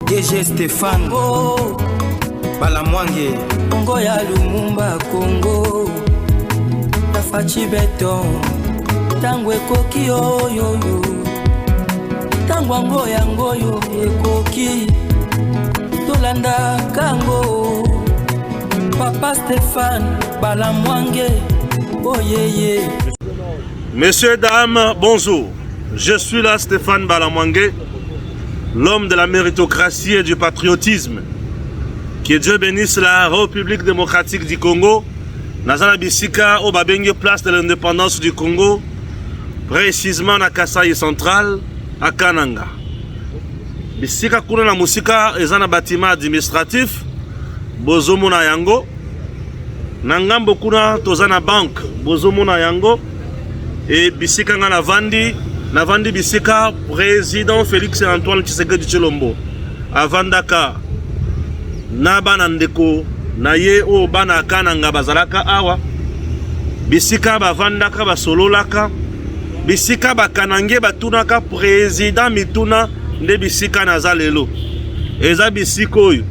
DG Stéphane Balamwange Congo ya Lumumba Congo Tafachi Beton Tangwe koki oyoyo Tangwa ngoya ngoyo ekoki Tolanda kango Papa Stéphane Balamwange Oh yeah. Messieurs, dames, bonjour. Je suis là Stéphane Balamwange, l'homme de la méritocratie et du patriotisme. Que Dieu bénisse la République démocratique du Congo. Nazana Bisika au Babenge, place de l'indépendance du Congo, précisément à Kasai central, à Kananga. Bisika kuna na musika ezana bâtiment administratif, bozomona yango. Nangambo kuna tozana banque, bozomona yango. Et bisika nga na vandi bisika président Félix Antoine Tshisekedi Tshilombo. Avandaka na bana ndeko na ye o bana Kananga bazalaka awa. Bisika bavandaka basololaka. Bisika bakanange batunaka président mituna nde bisika nazalelo. Eza bisika oyo.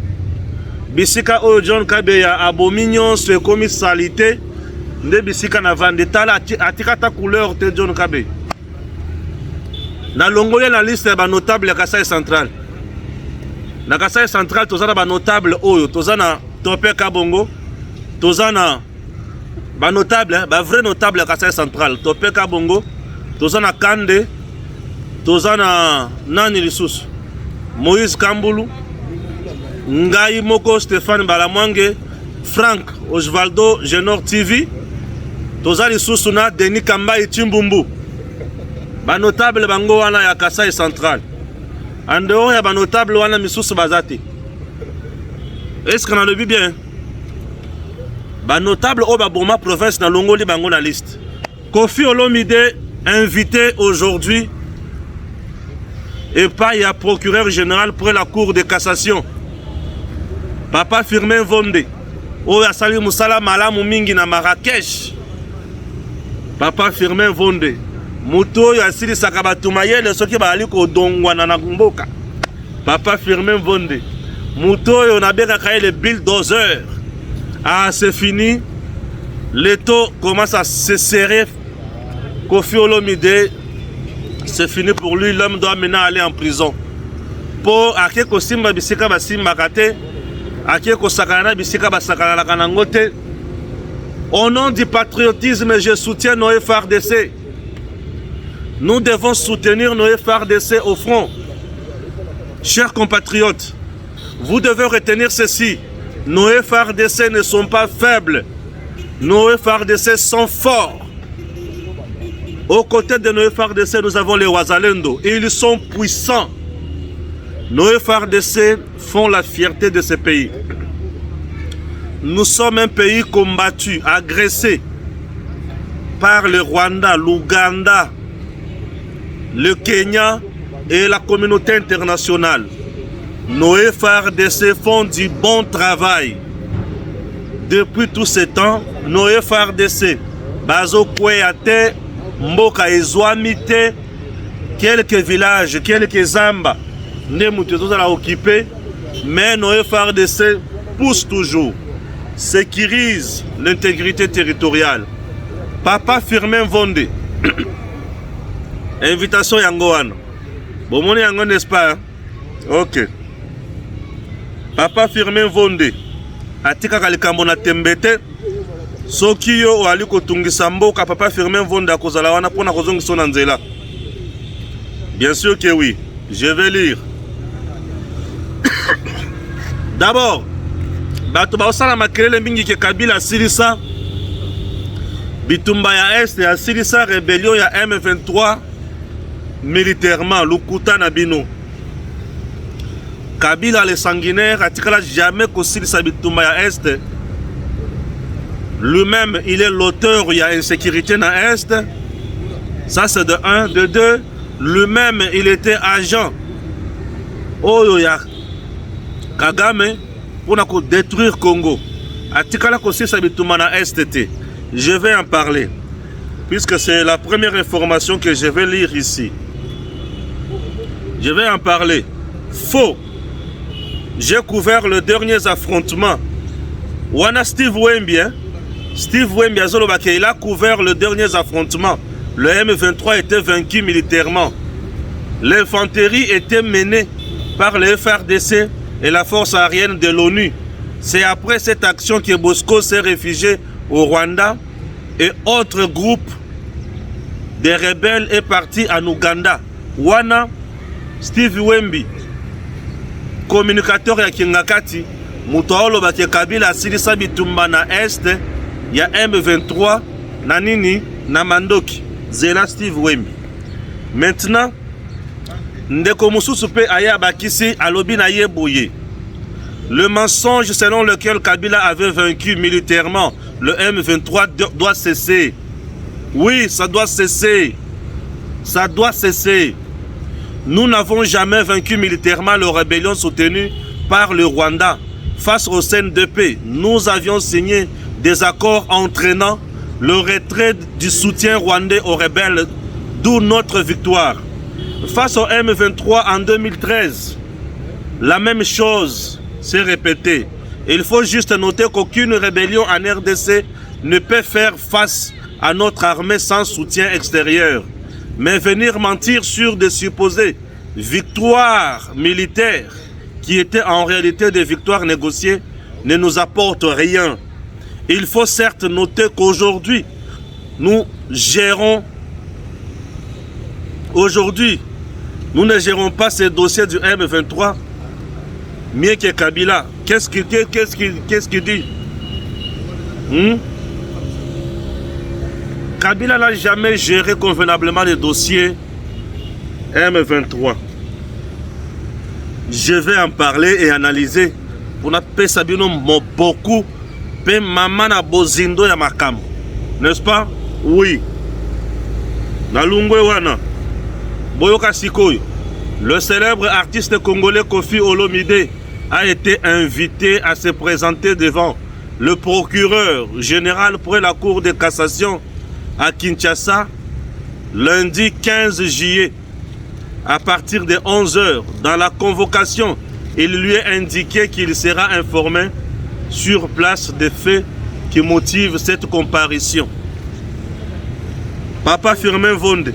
Bisika oyo John Kabeya abominyon se komi salité. Nde bisika na vandetala atikata couleur te John Kabeya. Na longolé la liste ba notable ya Kasai central. Na Kasai central tozana ba notable oyo, tozana Topé Kabongo, tozana ba notable, ba vrai notable ya Kasai central, Topé Kabongo, tozana Kande, tozana nani lisusu, Moïse Kambulu, Ngai Moko Stéphane Balamwange, Frank Osvaldo Genor TV, tozana lisusu na Denis Kamba Itimbumbu. Ba notable bango wana ya Kasai central. En dehors ya ba notable wana misusu bazati. Est-ce qu'on a le vu bien? Ba notable au Baboma province na Longoli bango na liste. Kofi Olomide invité aujourd'hui et pas ya procureur général pour la cour de cassation. Papa Firmin Vonde. O ya sali musala malamu mingi na Marrakech. Papa Firmin Vonde. Muto ya sili sakabatumayele soki bali ko dongwana na mboka. Papa Firmin Vonde. Muto yo nabeka kaye le bulldozer. Ah, c'est fini. Le taux commence à se serrer. Kofi Olomide, c'est fini pour lui. L'homme doit maintenant aller en prison. Pour akeko simba bisika basimba kate, akeko sakana bisika basakana la kanangote. Au nom du patriotisme, je soutiens nos FARDC. Nous devons soutenir nos FARDC au front. Chers compatriotes, vous devez retenir ceci. Nos FARDC ne sont pas faibles. Nos FARDC sont forts. Aux côtés de nos FARDC, nous avons les Wazalendo. Et ils sont puissants. Nos FARDC font la fierté de ce pays. Nous sommes un pays combattu, agressé par le Rwanda, l'Ouganda, le Kenya et la communauté internationale. Nos FARDC font du bon travail. Depuis tout ce temps, nos FARDC, Bazo Kweyate, Mboka Ezouamite, quelques villages, quelques zamba, Nemoutetos à occupé, mais nos FARDC poussent toujours, sécurisent l'intégrité territoriale. Papa Firmin Vonde. Invitation Yangoan. Bon, mon Yango, n'est-ce pas? Hein? Ok. Papa Firmin Vonde. Atika Kalikambona Tembete. Sokiyo ou Aliko Tungisambo. Papa Firmin Vonde à Kozalawana pour Nakozong Sonanzela. Bien sûr que oui. Je vais lire. D'abord, Batouba Osala Makelele Mingi ke Kabila Silisa. Bitumba ya Est ya Silisa rébellion ya M23. Militairement, Lukuta Nabino. Kabila le sanguinaire a tiré jamais qu'aussi Sabitumba ya Est. Lui-même, il est l'auteur, il y a insécurité dans l'Est. Ça, c'est de 1. De 2, lui-même, il était agent. Oh, ya Kagame pour détruire Congo. A tiré aussi Sabitumba na Est. Je vais en parler. Puisque c'est la première information que je vais lire ici. Je vais en parler. Faux. j'ai couvert le dernier affrontement. Wana Steve Wemby, hein? Steve Wemby, il a couvert le dernier affrontement. Le M23 était vaincu militairement. L'infanterie était menée par le FRDC et la force aérienne de l'ONU. C'est après cette action que Bosco s'est réfugié au Rwanda et autres groupes de rebelles est parti en Ouganda. Wana Steve Wemby, communicateur ya Kingakati, Mutaolo Bake Kabila Silisa Bitumba na Est, ya M23, na nini, na Mandoki, Zela Steve Wemby. Maintenant, Ndeko Mususu pe aya bakisi alobi na yeboye. Le mensonge selon lequel Kabila avait vaincu militairement le M23 doit cesser. Oui, ça doit cesser. Ça doit cesser. Nous n'avons jamais vaincu militairement la rébellion soutenue par le Rwanda. Face au CNDP, nous avions signé des accords entraînant le retrait du soutien rwandais aux rebelles, d'où notre victoire. Face au M23 en 2013, la même chose s'est répétée. Il faut juste noter qu'aucune rébellion en RDC ne peut faire face à notre armée sans soutien extérieur. Mais venir mentir sur des supposées victoires militaires qui étaient en réalité des victoires négociées ne nous apporte rien. Il faut certes noter qu'aujourd'hui, nous ne gérons pas ces dossiers du M23 mieux que Kabila. Qu'est-ce qu'il dit? Kabila n'a jamais géré convenablement les dossiers M23. Je vais en parler et analyser pour na pesa bino beaucoup pe mama na bozindo ya makambo. N'est-ce pas? Oui. Na lungwe wana. Boyoka Sikoy, le célèbre artiste congolais Kofi Olomide a été invité à se présenter devant le procureur général près la Cour de cassation à Kinshasa lundi 15 juillet à partir de 11 h. Dans la convocation, il lui est indiqué qu'il sera informé sur place des faits qui motivent cette comparution. Papa Firmin Vonde,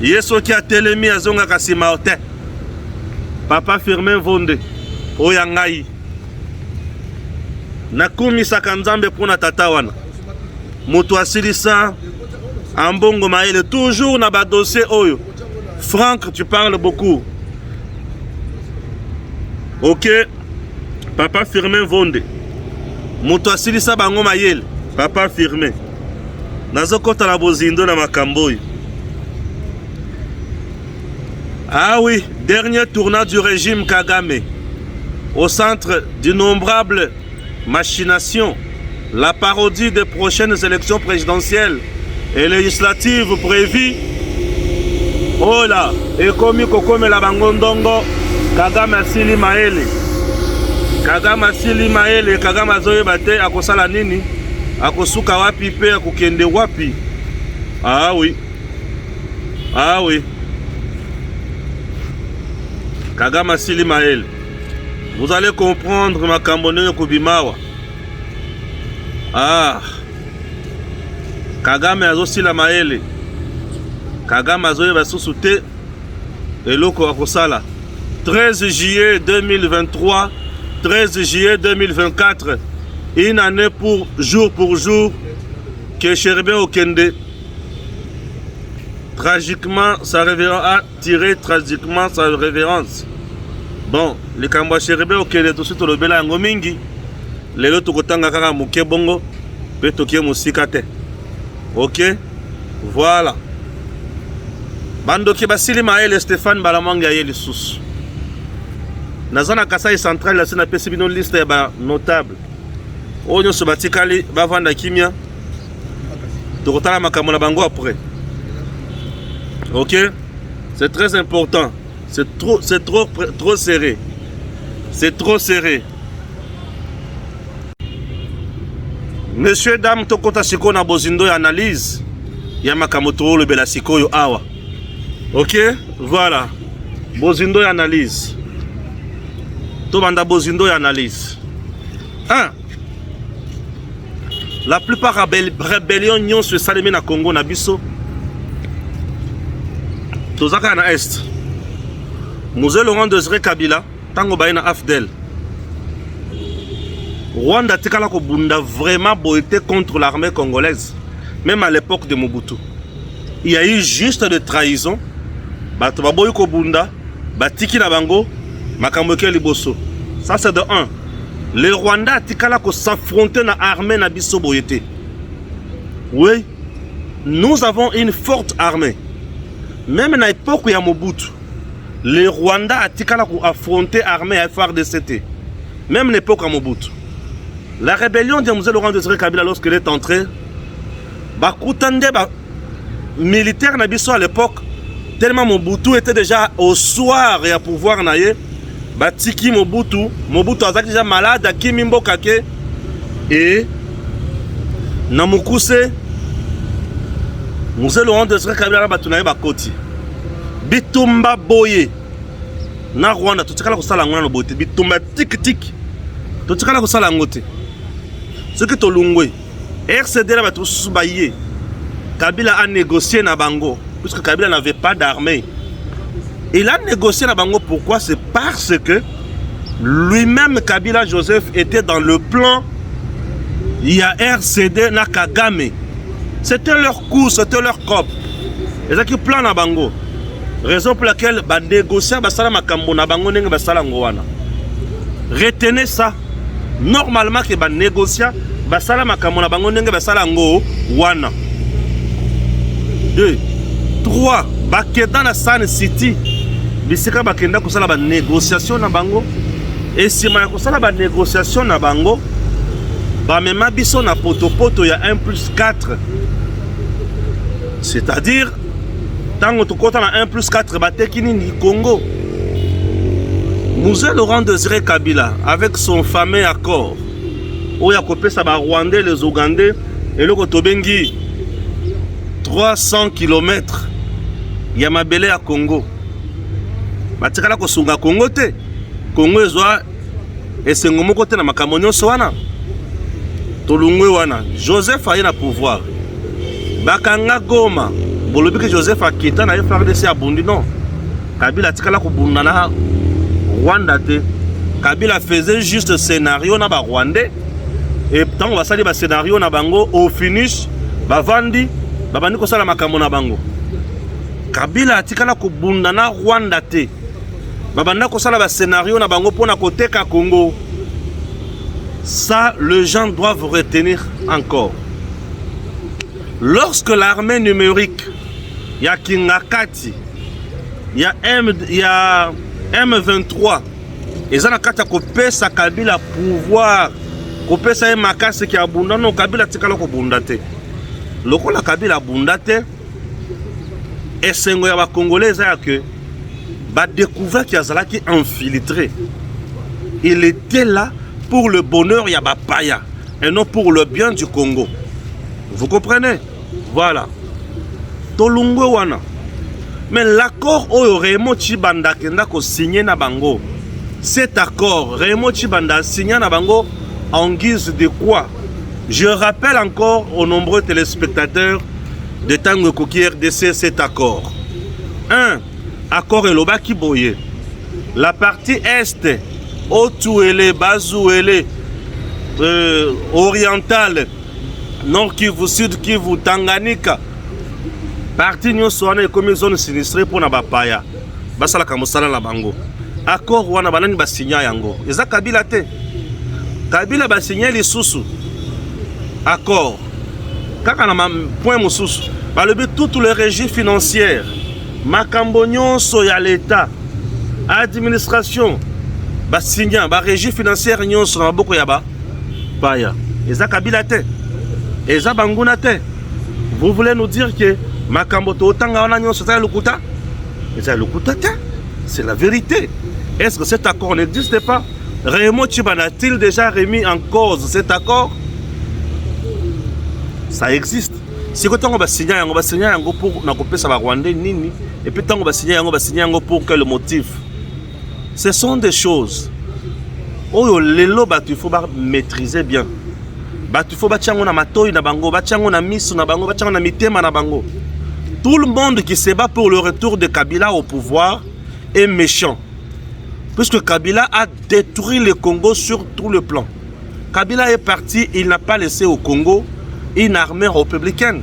Yeso qui a télémi à Zonga Kasimaote. Papa Firmin Vonde, Oyangai. Nakumi Sakanzambe Puna Tatawana. Moto Asilisa, Ambongo Maele, toujours na ba dossier Oyo. Franck, tu parles beaucoup. Ok. Papa Firmin Vonde. Moto Asilisa Bango Maele. Papa Firmin. Nazo kota na bozindo na makamboy. Ah oui, dernier tournant du régime Kagame. Au centre d'innombrables machinations, la parodie des prochaines élections présidentielles et législatives prévues. Oh là, et comme la bangondongo, Kagame asili maele. Kagame asili maele, Kagame azoye bate akosala nini? Akosuka wapi pe akokende wapi? Ah oui. Ah oui. Kagame asili maele. Vous allez comprendre ma Cambonne Kubimawa. Ah. Kagame azosila maele. Kagame azoye basusute eloko akosala. 13 juillet 2023, 13 juillet 2024, une année pour jour que Cherbe Okende tragiquement sa révérence a tiré tragiquement sa révérence. Bon, les Kamba Cherbe Okende tout de suite le bela ngomingi. Les autres kotanga kaka muke bongo pe tokie musikate. OK? Voilà. Bando ki basili maele Stéphane Balamanga yeli sous. Nazana Kasai central la sena pesi bino liste ba notable. Onyo so batikali bavanda kimia. Tokotala makambo na bango après. OK? C'est très important. C'est trop serré. C'est trop serré. Messieurs, dames, tokota siko na bozindo ya analyse. Ya makamoto le bela siko yo awa. OK? Voilà. Bozindo ya analyse. Tobanda bozindo et analyse. 1. La plupart rébellions nyons se salement na Congo na biso. Tozaka na Est. Mzee Laurent Désiré Kabila, tango baye na AFDEL. Rwanda tikala ko bunda vraiment boité contre l'armée congolaise, même à l'époque de Mobutu. Il y a eu juste de trahison. Bato baboyi ko bunda, batiki na bango, makambo ke liboso. Ça c'est de 1. Le Rwanda tikala ko s'affronter na armée na biso boyete. Oui, nous avons une forte armée. Même à l'époque il y a Mobutu, le Rwanda a tikala ko affronter armée à FARDC. Même l'époque à Mobutu. La rébellion de Mzee Laurent Désiré Kabila lorsqu'il est entré, bakutande ba militaire na biso à l'époque, tellement Mobutu était déjà au soir et à pouvoir naye, batiki Mobutu azaki déjà malade à Kimimbo Kake et na mukuse Mzee Laurent Désiré Kabila batunaye bakoti. Bitumba boye na Rwanda totikala kosala ngona no bote bitumba tik tik totikala kosala ngote. Ce qui est lungwe, RCD là tout soubaye. Kabila a négocié na bango, puisque Kabila n'avait pas d'armée. Il a négocié na bango, pourquoi? C'est parce que lui-même, Kabila Joseph, était dans le plan. Il y a RCD na Kagame. C'était leur coup, c'était leur cop. Ils ont qui plan na bango. Raison pour laquelle ba négocier basala makambo na bango nenge basala ngowana. Retenez ça. Normalement que ba négocier basala makambo na bango ndenge basala ngo wana. 2 3 bakenda na Sun City bisika bakenda kosala ba négociation na bango et sima ya kosala ba négociation na bango ba mema biso na potopoto ya 1+4, c'est-à-dire tango tokota na 1+4 bateki nini Congo. Mzee Laurent Désiré Kabila, avec son fameux accord, où il y a coupé ça par Rwandais, les Ougandais, et le Kotobengi, 300 km, il y a Mabele à Congo. Batikala Kosunga Congo te. Congo ezwa esengomo kote na makamonyo soana. Tolungwe wana. Joseph a eu le pouvoir. Bakanga Goma. Bolobi que Joseph a quitté na FARDC à Bundi non. Kabila tikala ko bundana Rwanda te. Kabila faisait juste scénario na ba Rwandais et tant on va sali ba scénario na bango au finish ba vandi babandi ko sala makambo na bango. Kabila tikala ko bundana Rwanda te. Babanda ko sala ba scénario na bango pona koteka Congo. Ça les gens doivent retenir encore. Lorsque l'armée numérique, il y a Kingakati, il y a M23, et ça n'a qu'à couper sa Kabila pouvoir, couper sa makase qui a abondé, non Kabila tikala ko bundate. Loko la Kabila bundate, et c'est un Congolais que va découvrir qu'il y a qui infiltré. Il était là pour le bonheur Yabapaya et non pour le bien du Congo. Vous comprenez? Voilà. Tolungwe wana. Mais l'accord où Raymond Chibanda kenda ko signé na bango. Cet accord, Raymond Chibanda signé na bango en guise de quoi? Je rappelle encore aux nombreux téléspectateurs de Tango Koki RDC cet accord. 1. Accord Eloba Kiboye. La partie est, Otuele, Bazouele, orientale, Nord Kivu, Sud Kivu, Tanganyika. Parti nyonso wana comme zone sinistrée pour na bapaya. Basala kamosala na bango. Accord wana banani ba signa yango. Eza Kabila te. Kabila ba signa lisusu. Accord. Kaka na point mosusu. Ba le but toutes les régies financières. Makambo nyonso ya l'état. Administration. Ba signa ba régie financière nyonso na boko ya ba paya. Eza Kabila te. Eza banguna te. Vous voulez nous dire que Makamboto otanga wana nyonso ta lukuta? Eza lukuta te. C'est la vérité. Est-ce que cet accord n'existe pas? Raymond Chibanda a-t-il déjà remis en cause cet accord? Ça existe. Si quand on va signer yango pour na kopesa ba Rwandais nini et puis tant on va signer yango pour quel motif? Ce sont des choses. oyo lelo bato il faut ba maîtriser bien. Bato il faut ba tiango na matoyi na bango, ba tiango na miso na bango, ba tiango na mitema na bango. Tout le monde qui se bat pour le retour de Kabila au pouvoir est méchant. Puisque Kabila a détruit le Congo sur tout le plan. Kabila est parti, il n'a pas laissé au Congo une armée républicaine.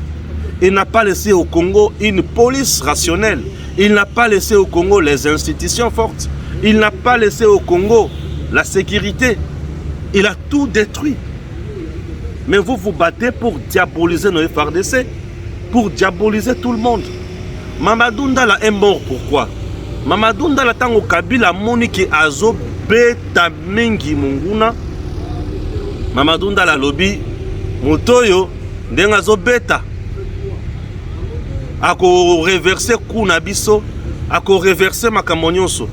Il n'a pas laissé au Congo une police rationnelle. Il n'a pas laissé au Congo les institutions fortes. Il n'a pas laissé au Congo la sécurité. Il a tout détruit. Mais vous vous battez pour diaboliser nos FRDC, pour diaboliser tout le monde. Mamadou Ndala est mort, pourquoi? Mamadou Ndala tango Kabila moniki azo beta mingi munguna. Mamadou Ndala lobi motoyo ndenga zo beta. Ako reverser kuna biso, ako reverser makamonyonso.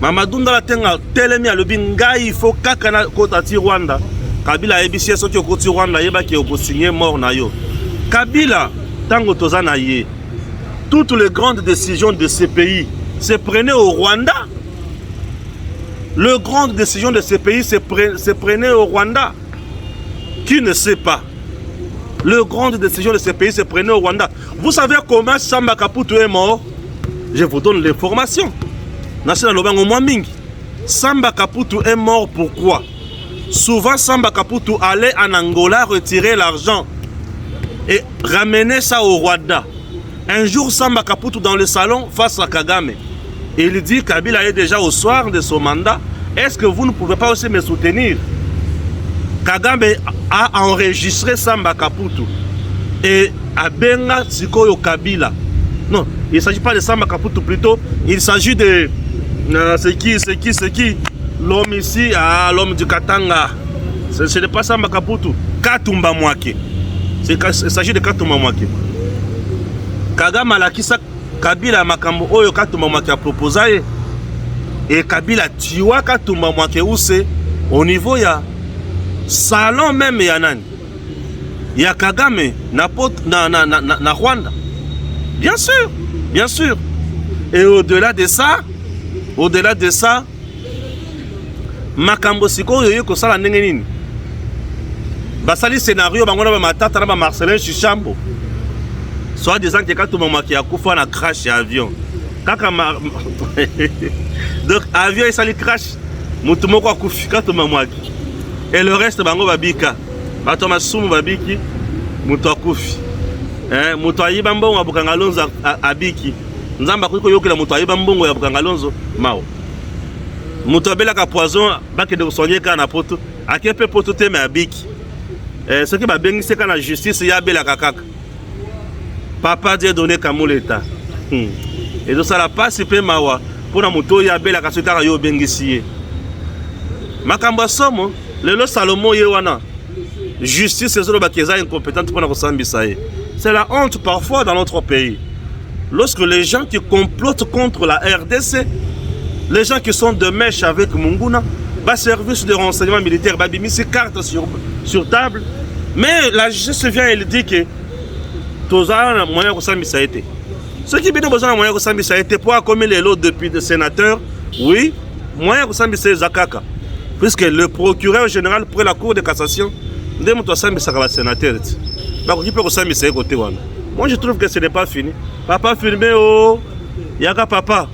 Mamadou Ndala tenga telemi alobi ngai faut kaka na kota ti Rwanda. Kabila ebisi soki okoti Rwanda yeba ki okosigner mort na yo. Kabila tango tozana ye. Toutes les grandes décisions de ce pays se prenaient au Rwanda. Les grandes décisions de ce pays se prenaient au Rwanda. Qui ne sait pas? Les grandes décisions de ce pays se prenaient au Rwanda. Vous savez comment Samba Kaputu est mort? Je vous donne l'information. Samba Kaputu est mort pourquoi? Souvent Samba Kaputu allait en Angola retirer l'argent et ramener ça au Rwanda. Un jour Samba Kaputu dans le salon face à Kagame. Il dit Kabila est déjà au soir de son mandat. Est-ce que vous ne pouvez pas aussi me soutenir? Kagame a enregistré Samba Kaputu et a benga Sikoyo Kabila. Non, il ne s'agit pas de Samba Kaputu plutôt. Il s'agit de... c'est qui l'homme ici, l'homme du Katanga. Ce n'est pas Samba Kaputu. Katumba Mwake. Il s'agit de Katumba Mwake. Kagame alakisa Kabila makambo oyo Katumba Mwake a proposé. Et Kabila tiwa Katumba Mwake où c'est au niveau ya salon même ya nani ya Kagame na Rwanda. Bien sûr, bien sûr. Et au-delà de ça, makambo sikoyo yo ko sala ndenge nini? Basali scénario bango na matata na Marcelin Chichambo. Soit disant que Katumba Mwake a kufa na crash ya avion. Kaka donc avion il crash, mutu moko akufi Katumba Mwake. Et le reste bango babika. Bato masumu babiki mutu akufi. Mutu ayiba mbongo abukanga lonzo abiki. Nzamba kuko yokela mutu ayiba mbongo ya bukanga lonzo mao. Mutu abela ka poison baki de soigner kana poto. Akepe poto te me abiki. Ce qui ba bengise kana justice ya bela kakaka. Papa Dieu donné comme l'État. Et donc ça la passe pe mawa pour na mutu ya bela ka sotaka yo bengisi. Makamba somo le Salomon yewana. Justice est incompétente pour nous. C'est la honte parfois dans notre pays. Lorsque les gens qui complotent contre la RDC, les gens qui sont de mèche avec Munguna, bas service de renseignement militaire, bah mis ses cartes sur table, mais la justice vient et dit que tous les moyens que ça a été. Ceux qui ont besoin de moyens que ça a été pour comme les autres depuis des sénateurs, oui, moyens que ça a été Zakaka. Puisque le procureur général pour la Cour de cassation, moi je trouve que ce n'est pas fini. Papa filmé oh, yaka papa.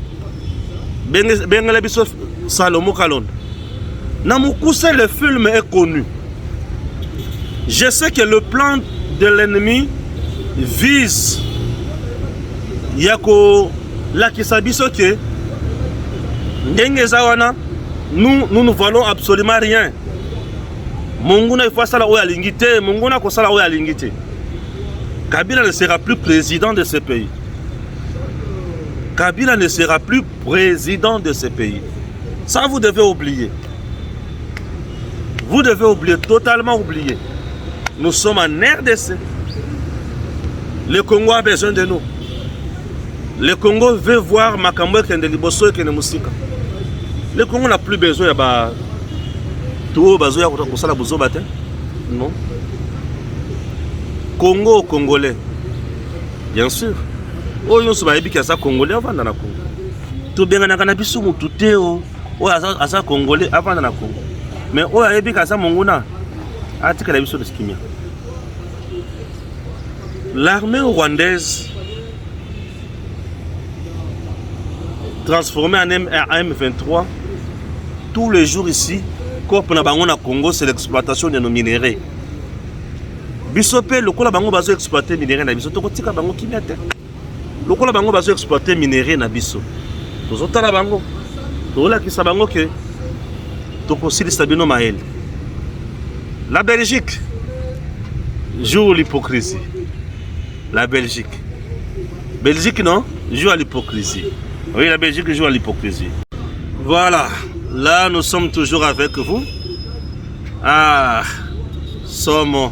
Bengala biso Salomon Kalonda. Namukuse le film est connu. Je sais que le plan de l'ennemi vise yako la kisabiso ke ndenge zawana. Nous ne valons absolument rien. Munguna il faut ça la oya lingité, Munguna ko ça la oya lingité. Kabila ne sera plus président de ce pays. Kabila ne sera plus président de ce pays. Ça vous devez oublier. Vous devez oublier, totalement oublier. Nous sommes en RDC. Le Congo a besoin de nous. Le Congo veut voir Makambo Kende Liboso et Kende Musika. Le Congo n'a plus besoin de tout besoin de non. Congo aux Congolais. Bien sûr. Oh, nous sommes à Congolais avant dans la Congo. Tout bien, on a un Congolais avant dans la Congo. Mais oh ayebi kasa monguna atika la biso de skimia. L'armée rwandaise transformée en M23 tous les jours ici, comme na bango na Congo, c'est l'exploitation de nos minéraux. Bisope lokola bango bazo exploiter minéraux na biso to kotika bango kimia te. Lokola bango bazo exploiter minéraux na biso. Tozotala bango. Tola kisa bango ke tokosilisa bino mael. La Belgique joue l'hypocrisie. La Belgique. Belgique non, joue à l'hypocrisie. Oui, la Belgique joue à l'hypocrisie. Voilà. Là, nous sommes toujours avec vous. Ah, Somo.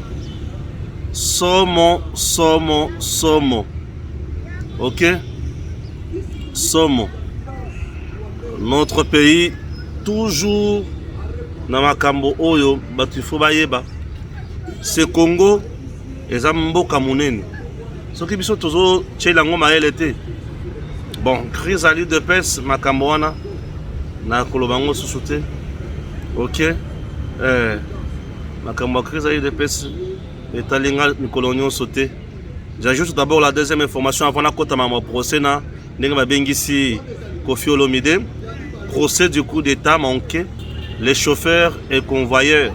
Ok? Somo. Notre pays, toujours dans makambo oyo, batifo bayeba. Ce Congo, ezambo kamuneni. Ce qui biso tozo tchelango maele te. Bon, crise à l'île de pes makambo wana na kolobango susute. Ok? Makambo crise à l'île de pes etalinga nikolonyo sauté. J'ajoute d'abord la deuxième information avant la kota mama procès na ndenge babengisi Koffi Olomide. Procès du coup d'état manqué. Les chauffeurs et convoyeurs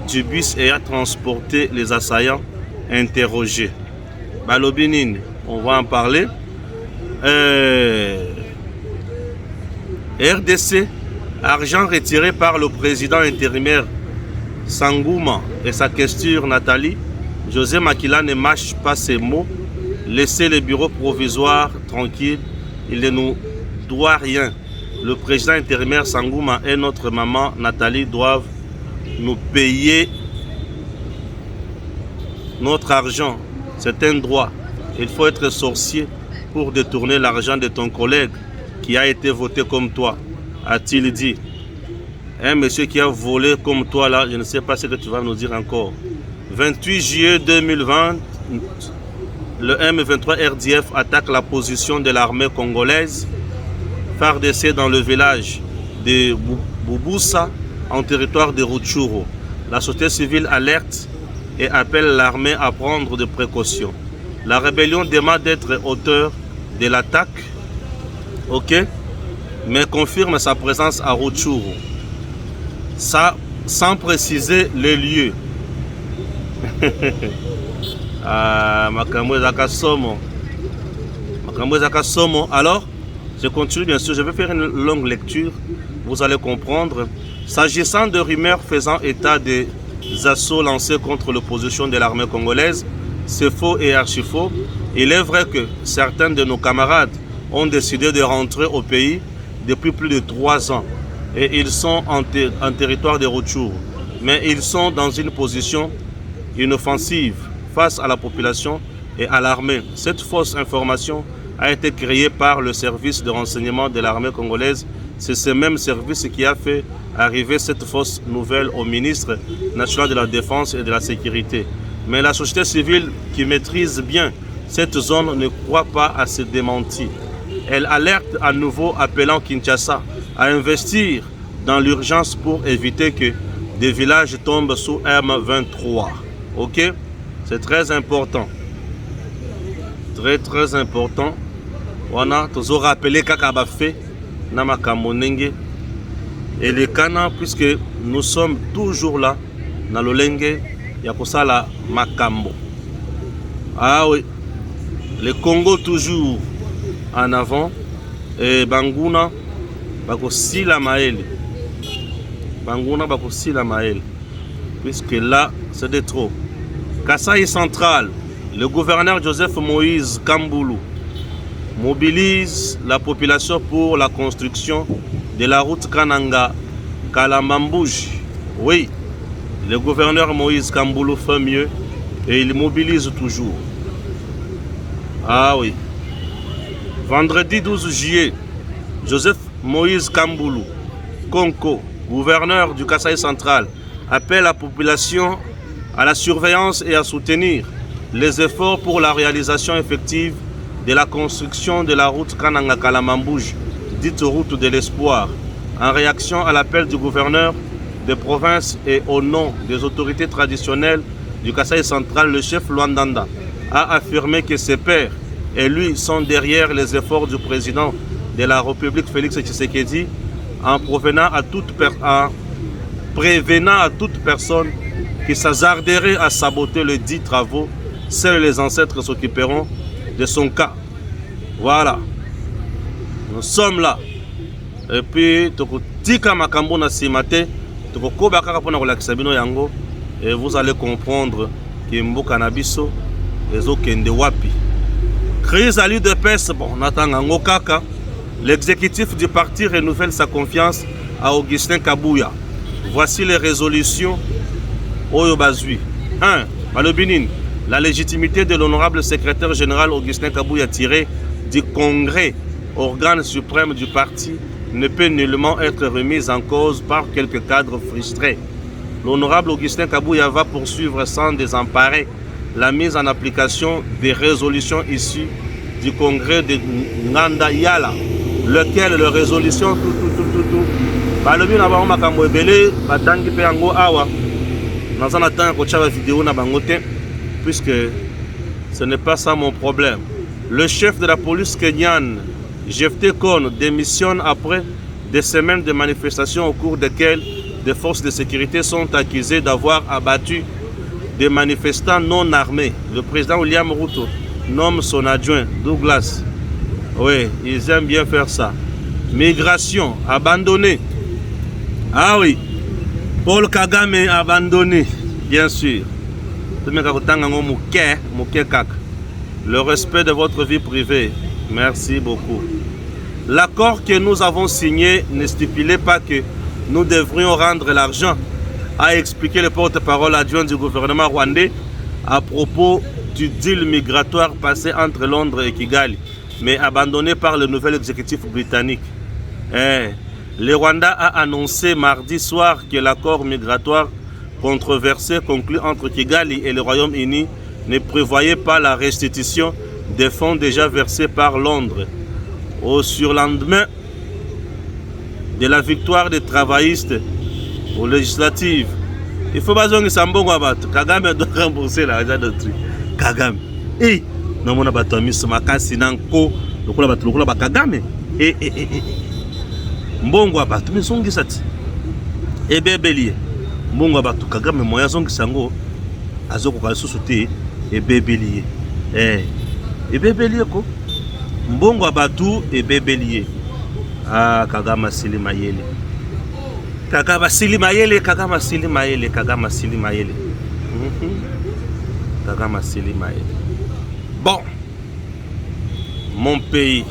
du bus ayant transporté les assaillants interrogés. Balobinine, on va en parler. RDC, argent retiré par le président intérimaire Sangouma et sa questure Nathalie. José Makila ne mâche pas ses mots. Laissez le bureau provisoire tranquille. Il ne nous doit rien. Le président intérimaire Sangouma et notre maman Nathalie doivent nous payer notre argent. C'est un droit. Il faut être sorcier pour détourner l'argent de ton collègue qui a été voté comme toi, a-t-il dit. Un monsieur qui a volé comme toi là, je ne sais pas ce que tu vas nous dire encore. 28 juillet 2020, le M23 RDF attaque la position de l'armée congolaise. FARDC dans le village de Bouboussa, en territoire de Rutshuru. La société civile alerte et appelle l'armée à prendre des précautions. La rébellion demande d'être auteur de l'attaque, ok, mais confirme sa présence à Rutshuru. Ça, sans préciser les lieux. Alors, je continue bien sûr, je vais faire une longue lecture, vous allez comprendre. S'agissant de rumeurs faisant état des assauts lancés contre l'opposition de l'armée congolaise, c'est faux et archi-faux. Il est vrai que certains de nos camarades ont décidé de rentrer au pays depuis plus de 3 ans et ils sont en territoire de Rutshuru. Mais ils sont dans une position inoffensive face à la population et à l'armée. Cette fausse information a été créée par le service de renseignement de l'armée congolaise. C'est ce même service qui a fait arriver cette fausse nouvelle au ministre national de la Défense et de la Sécurité. Mais la société civile qui maîtrise bien cette zone ne croit pas à ce démenti. Elle alerte à nouveau appelant Kinshasa à investir dans l'urgence pour éviter que des villages tombent sous M23. Ok? C'est très important. Très important. On a toujours rappelé Kakaba fait Namakamonenge et les Kana, puisque nous sommes toujours là dans le Lenge Yakosala Makambo. Ah oui, le Congo toujours en avant et Banguna Bakosi la Maël. Banguna Bakosi la Maël, puisque là c'est de trop. Kasaï central, le gouverneur Joseph Moïse Kamboulou mobilise la population pour la construction de la route Kananga-Kalamambouj. Oui, le gouverneur Moïse Kamboulou fait mieux et il mobilise toujours. Ah oui. Vendredi 12 juillet, Joseph Moïse Kamboulou, Konko, gouverneur du Kasaï central, appelle la population à la surveillance et à soutenir les efforts pour la réalisation effective de la construction de la route Kananga-Kalamambouj, dite route de l'espoir. En réaction à l'appel du gouverneur, de province et au nom des autorités traditionnelles du Kasaï central, le chef Luandanda a affirmé que ses pairs et lui sont derrière les efforts du président de la République Félix Tshisekedi en prévenant à toute personne qui s'hasarderait à saboter les dits travaux. Seuls les ancêtres s'occuperont de son cas. Voilà. Nous sommes là. Et puis, tika makambo na simate, tokokoba kaka pona kolakisa bino yango, et vous allez comprendre que mboka na biso ezokende wapi. Crise à l'UDPS, bon, on attend en kaka. L'exécutif du parti renouvelle sa confiance à Augustin Kabouya. Voici les résolutions Oyo Bazui. 1. Malobinine, la légitimité de l'honorable secrétaire général Augustin Kabouya tiré du Congrès, organe suprême du parti, ne peut nullement être remise en cause par quelques cadres frustrés. L'honorable Augustin Kabouya va poursuivre sans désemparer la mise en application des résolutions issues du Congrès de Nganda Yala, lequel les résolutions balobi na bango makambo ebele batangi pe yango awa naza na temps ko tshaba vidéo na bango te, puisque ce n'est pas ça mon problème. Le chef de la police kenyane Jephté Kon démissionne après des semaines de manifestations au cours desquelles des forces de sécurité sont accusées d'avoir abattu des manifestants non armés. Le président William Ruto nomme son adjoint Douglas. Oui, ils aiment bien faire ça. Migration abandonnée. Ah oui, Paul Kagame abandonné, bien sûr. Le respect de votre vie privée. Merci beaucoup. L'accord que nous avons signé ne stipulait pas que nous devrions rendre l'argent, a expliqué le porte-parole adjoint du gouvernement rwandais à propos du deal migratoire passé entre Londres et Kigali, mais abandonné par le nouvel exécutif britannique. Le Rwanda a annoncé mardi soir que l'accord migratoire controversé conclu entre Kigali et le Royaume-Uni ne prévoyait pas la restitution des fonds déjà versés par Londres. Au surlendemain de la victoire des travaillistes aux législatives, il faut pas que Sambongo abattu. Kagame doit rembourser l'argent de truc. Kagame. Et non mon abattu mis sur ma casse nanko. Le coup abattu, le coup abattu Kagame. Mbongo abattu mais songi sati. Et bébélier. Mbongo abattu Kagame moya songi sango. Azoko kalisusuti et bébélier. Et bébélier ko. Mbongo abattu et bébélier. Ah Kagame Sili Mayele. Kagame Sili Mayele, Kagame Sili Mayele, Kagame Sili Mayele. Kagame Sili Mayele. Bon, mon pays.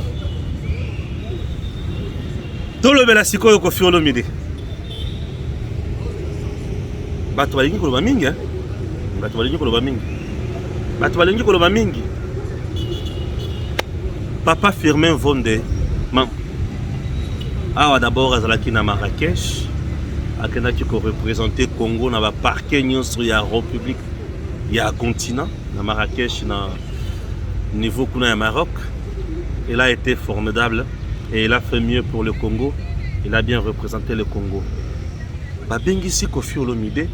Tout le bela siko yoko fiolo mide. Batu balingi koloba mingi, hein? Batu balingi koloba mingi. Batu balingi koloba mingi. Papa Firmin Vonde. Ah, d'abord, azalaki na Marrakech. Akendaki ko représenter Congo na ba parquet nyonso ya République ya continent na Marrakech na niveau kuna ya Maroc. Il a été formidable et il a fait mieux pour le Congo. Il a bien représenté le Congo. Ba bengisi Koffi Olomide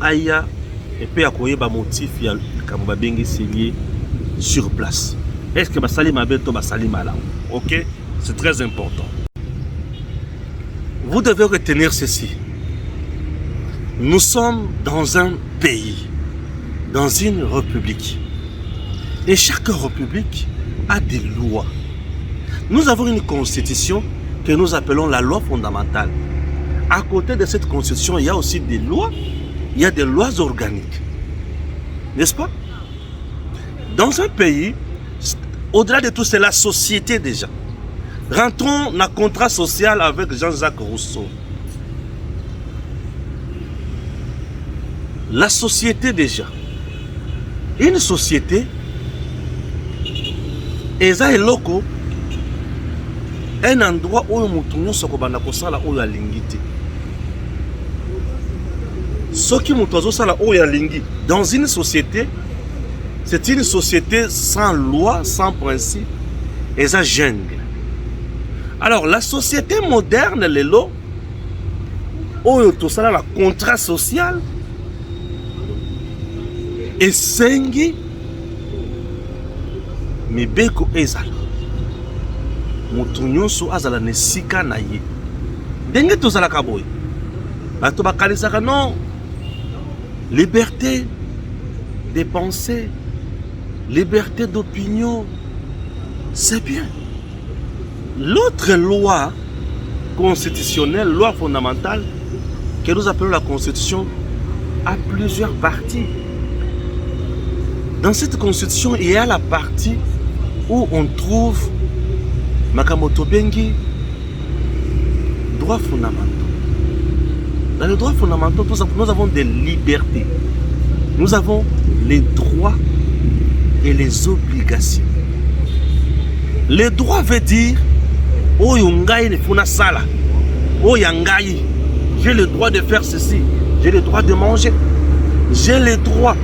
aya et puis akoyeba motif ya kamo ba bengisi lié sur place. Est-ce que basali mabeto basali mala? OK, c'est très important. Vous devez retenir ceci. Nous sommes dans un pays, dans une république. Et chaque république a des lois. Nous avons une constitution que nous appelons la loi fondamentale. À côté de cette constitution, il y a aussi des lois. Il y a des lois organiques. N'est-ce pas? Dans un pays, au-delà de tout, c'est la société déjà. Rentrons dans le contrat social avec Jean-Jacques Rousseau. La société déjà. Une société, eza eloko, un endroit où mutunyo sokobanda kosala oyo alingi te. Soki mutozo sala oyo alingi dans une société, c'est une société sans loi, sans principe, eza jungle. Alors, la société moderne, lelo, oyo tosala la contrat social esengi mibeko ezala moto nyonso azala na esika na ye ndenge tozalaka boye bato bakalisaka non liberté de pensée, liberté d'opinion, c'est bien. L'autre loi constitutionnelle, loi fondamentale, que nous appelons la Constitution, a plusieurs parties. Dans cette Constitution, il y a la partie où on trouve Makamoto Bengi, droits fondamentaux. Dans les droits fondamentaux, nous avons des libertés. Nous avons les droits et les obligations. Les droits veut dire oh yongai ne funa sala. Oh yangai, j'ai le droit de faire ceci, j'ai le droit de manger, j'ai le droit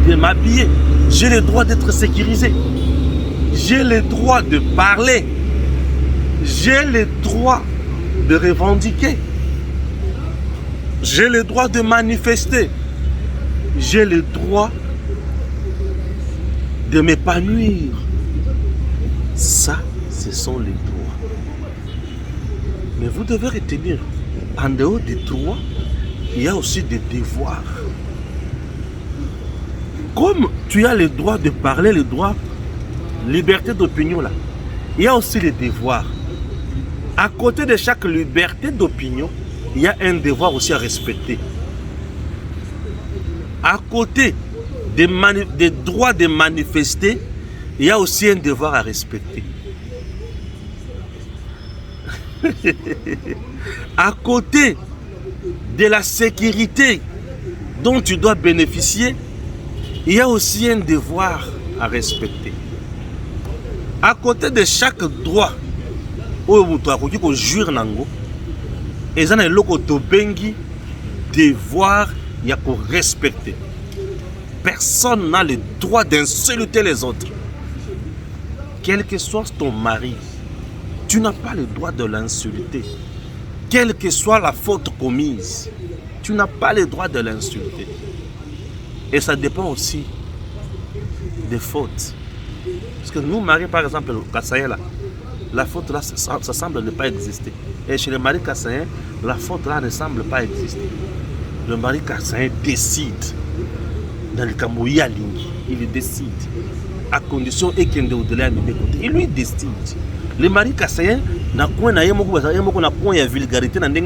de m'habiller, j'ai le droit d'être sécurisé, j'ai le droit de parler, j'ai le droit de revendiquer, j'ai le droit de manifester. J'ai le droit de m'épanouir. Ça, ce sont les droits. Mais vous devez retenir, en dehors des droits, il y a aussi des devoirs. Comme tu as le droit de parler, le droit, liberté d'opinion là, il y a aussi les devoirs. À côté de chaque liberté d'opinion, il y a un devoir aussi à respecter. À côté des droits de manifester, il y a aussi un devoir à respecter. À côté de la sécurité dont tu dois bénéficier, il y a aussi un devoir à respecter. À côté de chaque droit, et ça, devoir, il y a pour respecter. Personne n'a le droit d'insulter les autres. Quel que soit ton mari, tu n'as pas le droit de l'insulter. Quelle que soit la faute commise, tu n'as pas le droit de l'insulter. Et ça dépend aussi des fautes. Parce que nous, maris, par exemple, au Kassaïen, là, la faute là, ça semble ne pas exister. Et chez les maris Kassaïens, la faute là ne semble pas exister. Le mari Kassaïen décide. Dans le Kamouï à Lingi, il décide. À condition qu'il au-delà de mes côtés. Il lui décide. Le mari Kassaïen n'a point na point vulgarité, n'a pas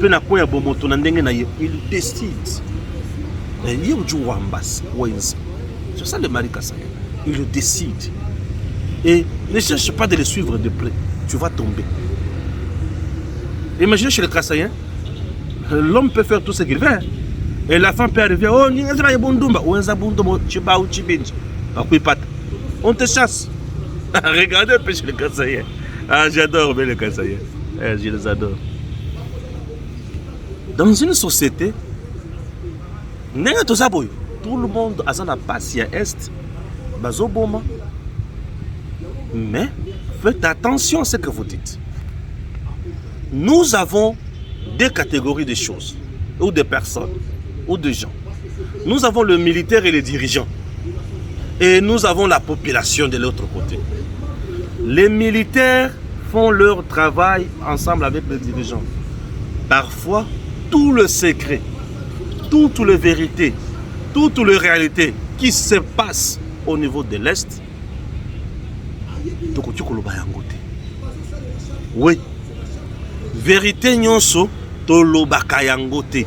na point bomoto, il décide. C'est ça le mari Kassaïen. Il décide. Et ne cherche pas de le suivre de près. Tu vas tomber. Imaginez chez les Kassaïens, l'homme peut faire tout ce qu'il veut. Et la femme peut arriver. Oh, on te chasse. Regardez un peu chez les Kassaïens. Ah, j'adore les Kassaïens. Je les adore. Dans une société, tout le monde a sa patience est. Mais faites attention à ce que vous dites. Nous avons deux catégories de choses, ou de personnes, ou de gens. Nous avons le militaire et les dirigeants. Et nous avons la population de l'autre côté. Les militaires font leur travail ensemble avec les dirigeants. Parfois, tout le secret, toutes les vérités, toutes les réalités qui se passent au niveau de l'Est, oui, vérité nyonso tolobaka yango te.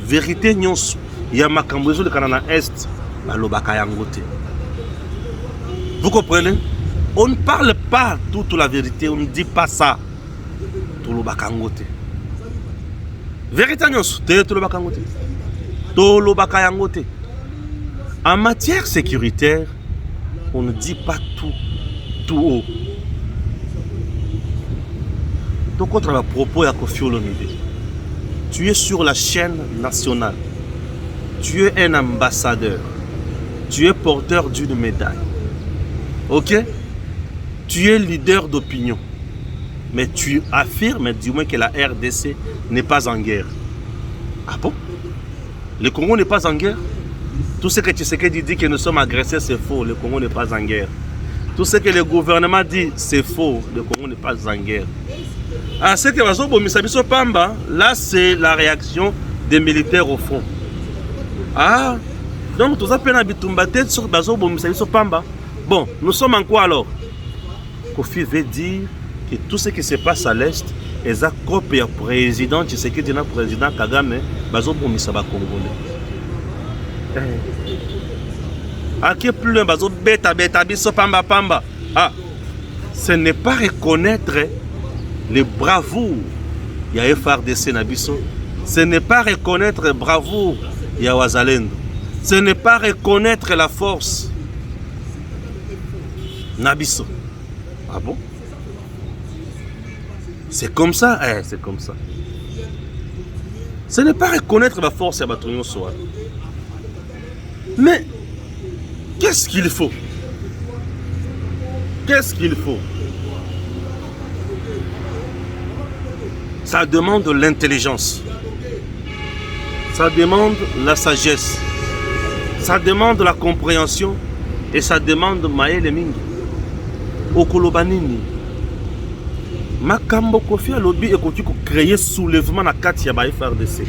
Vérité nyonso ya makambo ezo lekana na Est balobaka yango te. Vous comprenez? On ne parle pas toute la vérité, on ne dit pas ça. Tolobaka yango te. Vérité nyonso te tolobaka yango te. Tolobaka yango te. En matière sécuritaire, on ne dit pas tout haut. Donc, contre le propos à Koffi Olomide, tu es sur la chaîne nationale. Tu es un ambassadeur. Tu es porteur d'une médaille. Ok? Tu es leader d'opinion. Mais tu affirmes du moins que la RDC n'est pas en guerre. Ah bon? Le Congo n'est pas en guerre? Tout ce que Tshisekedi dit que nous sommes agressés, c'est faux. Le Congo n'est pas en guerre. Tout ce que le gouvernement dit, c'est faux. Le Congo n'est pas en guerre. Ah, ce que Pamba, là, c'est la réaction des militaires au front. Ah, donc tout ça peut être sur Pamba. Bon, nous sommes en quoi alors? Kofi veut dire que tout ce qui se passe à l'Est, est un copie du président Tshisekedi na président Kagame, bazo bomisa ba Congolais. À qui plus loin bazo beta biso pamba pamba. Ah, ce n'est pas reconnaître les bravoures il y a FARDC na biso. Ce n'est pas reconnaître bravoure il y a Wazalendo. Ce n'est pas reconnaître la force Nabiso. Ah bon? C'est comme ça? C'est comme ça. Ce n'est pas reconnaître la force à Batonio Soa. Mais qu'est-ce qu'il faut? Qu'est-ce qu'il faut? Ça demande l'intelligence. Ça demande la sagesse. Ça demande la compréhension. Et ça demande Maël Mingi. Okolobanini. Makambo Kofi Alobi ekoki ko créer soulèvement na kati ya ba FARDC.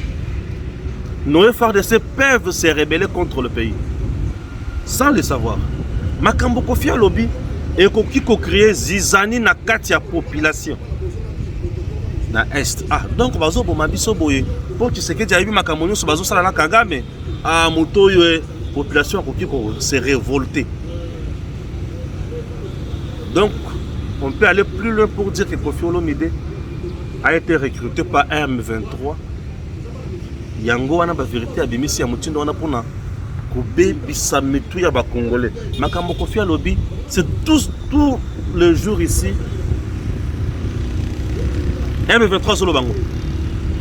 Nos FARDC peuvent se rebeller contre le pays. Sans le savoir. Makambo Kofi Alobi ekoki ko créer zizani na kati ya population. Na Est. Ah, donc bazo boma biso boye. Po Tshisekedi ayebi makambo nyonso bazo sala na Kagame. Ah, moto yo population ekoki ko se révolter. Donc, on peut aller plus loin pour dire que Kofi Olomide a été recruté par M23. Yango wana ba vérité a bimisi ya mutindo wana pona kobebisa mitu ya ba Congolais. Makambo Kofi Alobi, c'est tous les jours ici. M23 solo bango.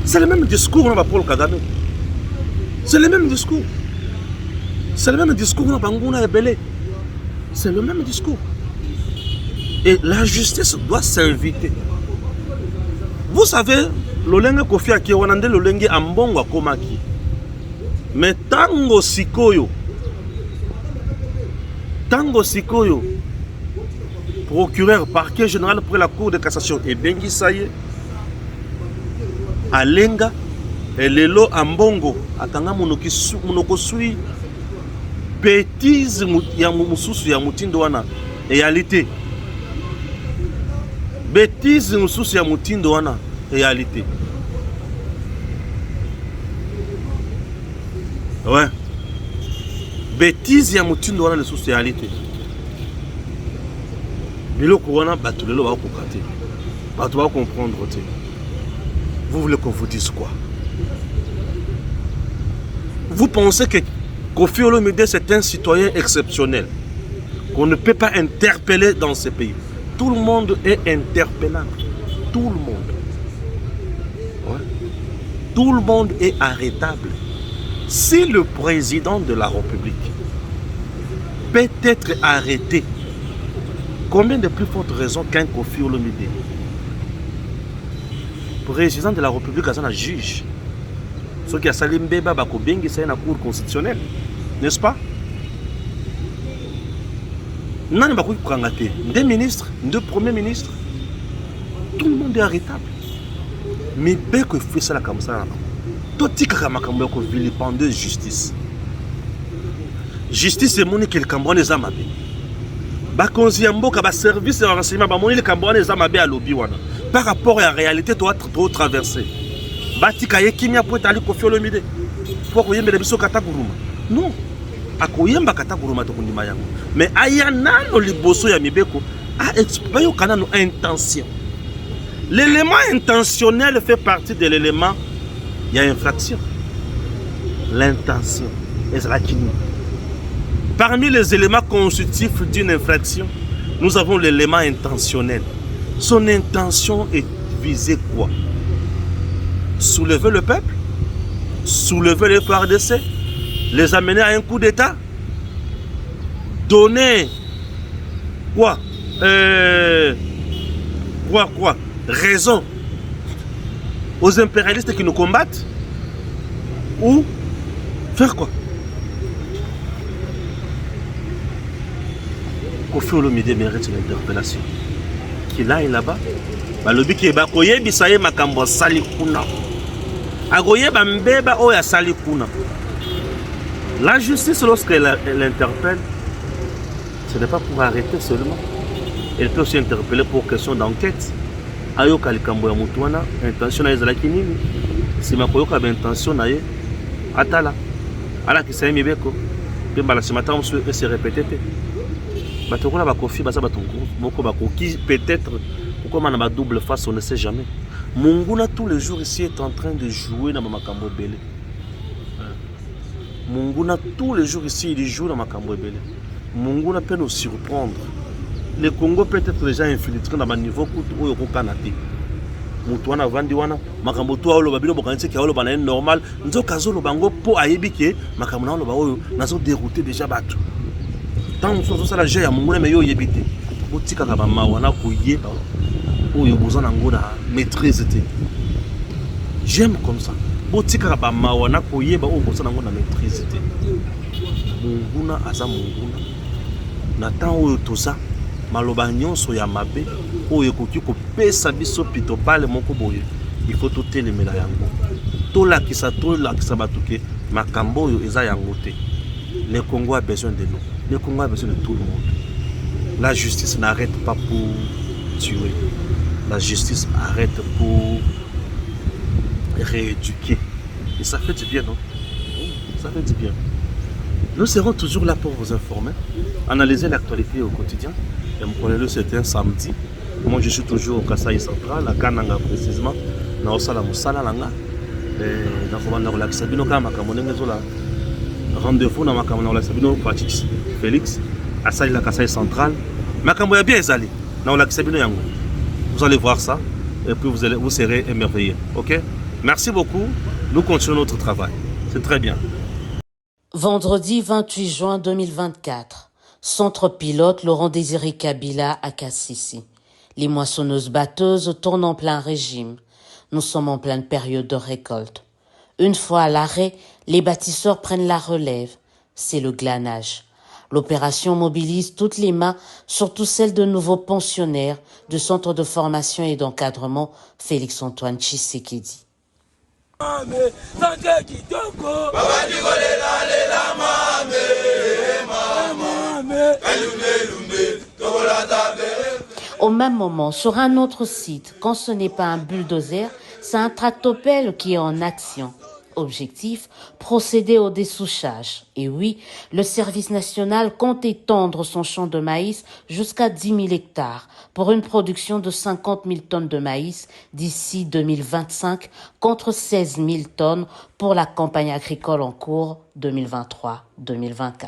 C'est le même discours na ba Paul Kagame. C'est le même discours. C'est le même discours na bango na ebele. C'est le même discours. Et la justice doit s'inviter. Vous savez, l'olenge Kofi Akiwanande l'olenge ambongo akomaki. Mais tango sikoyo, procureur, parquet général pour la cour de cassation et bengi saye, alenga et lelo ambongo akanga monoko sui bêtise ya mususu ya mutindo wana réalité. Bêtise mususu ya mutindo wana réalité. Ouais. Bêtise ya mutindo wana lisusu réalité. Biloko wana bato lelo ba kokate. Bato ba comprendre te. Vous voulez qu'on vous dise quoi? Vous pensez que Kofi Olomide c'est un citoyen exceptionnel qu'on ne peut pas interpeller dans ce pays? Tout le monde est interpellable. Tout le monde. Ouais. Tout le monde est arrêtable. Si le président de la République peut être arrêté, combien de plus fortes raisons qu'un Kofi Olomide? Président de la République, c'est un juge. Ce qui a sali mbeba bakobengi c'est une cour constitutionnelle. N'est-ce pas? Nani bakoki prangate, des ministres, deux premiers ministres, tout le monde est arrêtable. Mais bien que fait ça comme ça, tout tika makambo ko vilipender justice. Justice est moni que le Cameroun les amabe. Ba konzi mboka ba service de renseignement ba moni le Cameroun les amabe à lobby wana. Par rapport à la réalité doit traverser. Ba tika ye kimia pour aller Kofi Olomide. Pour koyembe de biso kata kuruma. Non. Akoyemba kata kuruma to kundima yango. Mais ayana no liboso ya mibeko a expliqué kana no intention. L'élément intentionnel fait partie de l'élément il y a infraction. L'intention est la kini. Parmi les éléments constitutifs d'une infraction, nous avons l'élément intentionnel. Son intention est visée quoi? Soulever le peuple, soulever les FARDC, les amener à un coup d'État, donner quoi? raison aux impérialistes qui nous combattent ou faire quoi? Kofi Olomide mérite une interpellation. Qu'il aille là-bas. Balobi ki ba koyebi saye makambo sali kuna. Agoyeba mbeba oya sali kuna. La justice, lorsqu'elle interpelle, ce n'est pas pour arrêter seulement. Elle peut aussi interpeller pour question d'enquête. Ayoka likambo ya mutu wana, intention na ezalaki nini? Sima koyoka ba intention na ye atala. Ala kisaye mibeko. Pe bala simata musu se répéter te. Batokola ba kofi baza batongo moko ba koki peut-être pourquoi man ba double face on ne sait jamais. Munguna tous les jours ici est en train de jouer dans makambo belé. Munguna tous les jours ici il joue dans makambo belé. Munguna peut nous surprendre. Le Congo peut être déjà infiltré dans un niveau où il y a des Mutuana Vandiwana, Makambotua, le Babino Bokanse qui a le normal, nous avons bango pour Aïbike, Makamona, le Bao, nous avons dérouté déjà battu. Tant que nous sommes là, j'ai un moment mais il y a des Otika Mawana, Pouye, où il y a besoin de maîtrise. J'aime comme ça. Otika Mawana, Pouye, où il y a besoin de maîtrise. Munguna, Aza Munguna, Nathan, où tout ça. Maloba nyonso ya mabe oyo ekoki kopesa biso pito pale moko boye il faut totelemela yango tolakisa bato ke makambo oyo eza yango te. Le Congo a besoin de nous, le Congo a besoin de tout le monde. La justice n'arrête pas pour tuer, la justice arrête pour rééduquer et ça fait du bien, non? Ça fait du bien. Nous serons toujours là pour vous informer, analyser l'actualité au quotidien. C'était un samedi. Moi je suis toujours au Kasaï Central, à Kananga précisément. Na osala musala langa. Na komanda ko lakisa bino kama makambo ngezola. Rendez-vous na makambo na lakisa bino Patrice Félix à la Kasaï Central. Makambo ya bien ezali. Na lakisa bino yango. Vous allez voir ça et puis vous serez émerveillés. OK? Merci beaucoup. Nous continuons notre travail. C'est très bien. Vendredi 28 juin 2024. Centre pilote Laurent-Désiré Kabila à Kassisi. Les moissonneuses-batteuses tournent en plein régime. Nous sommes en pleine période de récolte. Une fois à l'arrêt, les bâtisseurs prennent la relève. C'est le glanage. L'opération mobilise toutes les mains, surtout celles de nouveaux pensionnaires du Centre de formation et d'encadrement Félix-Antoine Tshisekedi. Au même moment, sur un autre site, quand ce n'est pas un bulldozer, c'est un tractopelle qui est en action. Objectif, procéder au dessouchage. Et oui, le service national compte étendre son champ de maïs jusqu'à 10 000 hectares pour une production de 50 000 tonnes de maïs d'ici 2025 contre 16 000 tonnes pour la campagne agricole en cours 2023-2024.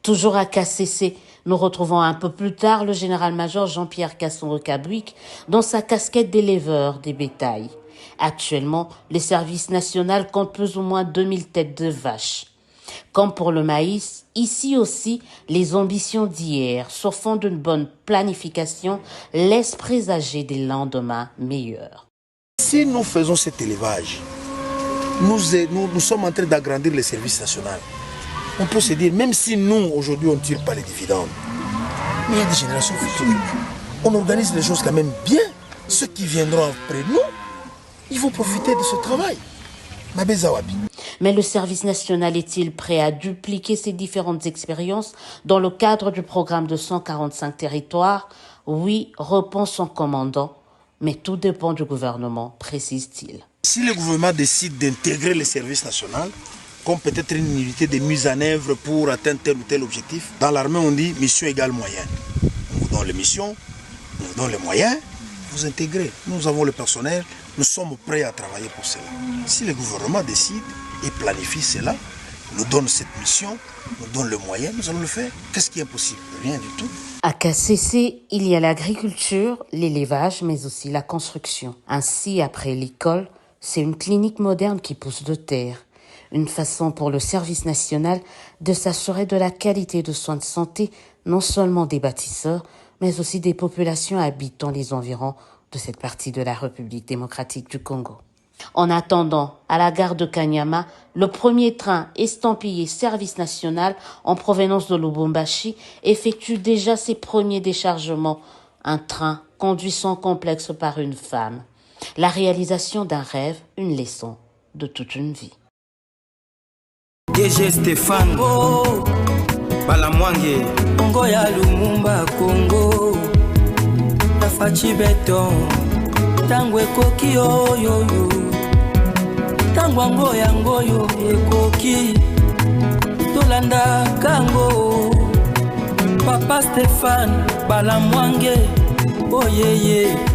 Toujours à KCC, nous retrouvons un peu plus tard le général-major Jean-Pierre Kasson-Rekabouik dans sa casquette d'éleveur des bétails. Actuellement, le service national compte plus ou moins 2000 têtes de vaches. Comme pour le maïs, ici aussi, les ambitions d'hier, sur fond d'une bonne planification, laissent présager des lendemains meilleurs. Si nous faisons cet élevage, nous sommes en train d'agrandir le service national. On peut se dire, même si nous, aujourd'hui, on ne tire pas les dividendes, mais il y a des générations futures. On organise les choses quand même bien. Ceux qui viendront après nous, ils vont profiter de ce travail. Mais le service national est-il prêt à dupliquer ces différentes expériences dans le cadre du programme de 145 territoires? Oui, répond son commandant, mais tout dépend du gouvernement, précise-t-il. Si le gouvernement décide d'intégrer le service national, comme peut-être une unité de mise en œuvre pour atteindre tel ou tel objectif, dans l'armée on dit mission égale moyen. On vous donne les missions, on vous donne les moyens, vous intégrez. Nous avons le personnel, nous sommes prêts à travailler pour cela. Si le gouvernement décide et planifie cela, nous donne cette mission, nous donne le moyen, nous allons le faire. Qu'est-ce qui est possible? Rien du tout. À KCC, il y a l'agriculture, l'élevage, mais aussi la construction. Ainsi, après l'école, c'est une clinique moderne qui pousse de terre. Une façon pour le service national de s'assurer de la qualité de soins de santé, non seulement des bâtisseurs, mais aussi des populations habitant les environs de cette partie de la République démocratique du Congo. En attendant, à la gare de Kanyama, le premier train estampillé service national en provenance de Lubumbashi effectue déjà ses premiers déchargements. Un train conduit sans complexe par une femme. La réalisation d'un rêve, une leçon de toute une vie. DG Stéphane Balamwange Congo ya Lumumba Congo Tafachi Beton Tangwe koki oyoyo Tangwango yangoyo ekoki Tolanda kango Papa Stéphane Balamwange Oh yeah yeah